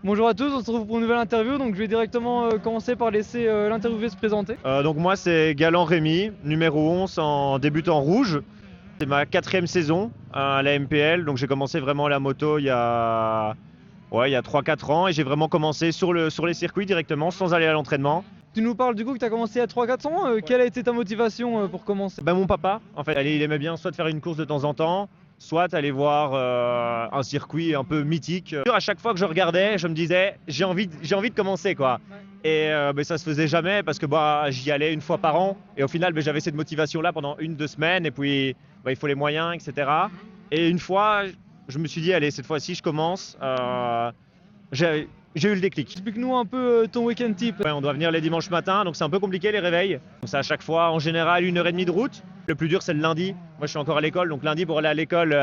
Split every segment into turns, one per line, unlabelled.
Bonjour à tous, on se retrouve pour une nouvelle interview, donc je vais directement commencer par laisser l'interviewé se présenter.
Donc moi c'est Galan Rémy, numéro 11 en débutant rouge. C'est ma 4e saison à la MPL, donc j'ai commencé vraiment la moto il y a 3-4 ans et j'ai vraiment commencé sur les circuits directement sans aller à l'entraînement.
Tu nous parles du coup que tu as commencé à 3-4 ans, quelle a été ta motivation pour commencer?
Mon papa, en fait, il aimait bien soit faire une course de temps en temps, soit aller voir un circuit un peu mythique. À chaque fois que je regardais, je me disais j'ai envie de commencer quoi. Et ça se faisait jamais parce que j'y allais une fois par an et au final j'avais cette motivation là pendant 1-2 semaines et puis il faut les moyens, etc. Et une fois je me suis dit allez, cette fois-ci je commence. J'ai eu le déclic.
Explique-nous un peu ton week-end type.
Ouais, on doit venir les dimanches matins, donc c'est un peu compliqué les réveils. Donc c'est à chaque fois en général 1h30 de route. Le plus dur c'est le lundi. Moi je suis encore à l'école, donc lundi pour aller à l'école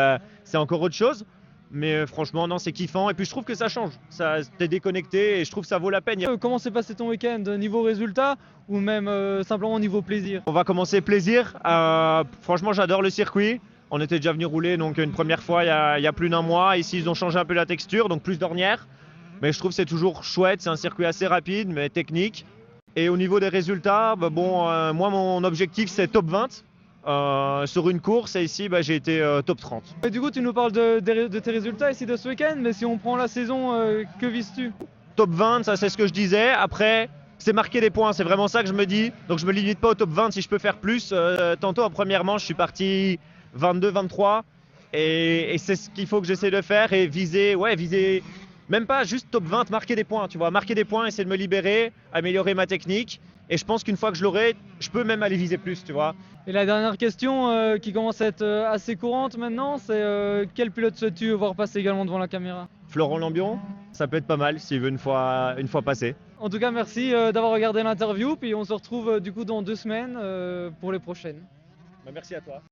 c'est encore autre chose. Mais franchement non, c'est kiffant et puis je trouve que ça change. Ça t'es déconnecté et je trouve que ça vaut la peine.
Comment s'est passé ton week-end niveau résultat ou même simplement niveau plaisir?
On va commencer plaisir. Franchement j'adore le circuit. On était déjà venu rouler donc une première fois il y a plus d'un mois. Ici ils ont changé un peu la texture, donc plus d'ornières. Mais je trouve que c'est toujours chouette, c'est un circuit assez rapide mais technique. Et au niveau des résultats, moi mon objectif c'est top 20 sur une course et ici j'ai été top 30.
Et du coup tu nous parles de tes résultats ici de ce week-end, mais si on prend la saison, que vises-tu?
Top 20, ça c'est ce que je disais. Après, c'est marquer des points, c'est vraiment ça que je me dis. Donc je me limite pas au top 20 si je peux faire plus. Tantôt en première manche, je suis parti 22-23 et c'est ce qu'il faut que j'essaie de faire et viser même pas juste top 20, marquer des points, tu vois, marquer des points, essayer de me libérer, améliorer ma technique. Et je pense qu'une fois que je l'aurai, je peux même aller viser plus, tu vois.
Et la dernière question qui commence à être assez courante maintenant, c'est quel pilote souhaites-tu voir passer également devant la caméra?
Florent Lambion, ça peut être pas mal s'il veut une fois passer.
En tout cas, merci d'avoir regardé l'interview, puis on se retrouve du coup dans 2 semaines pour les prochaines.
Merci à toi.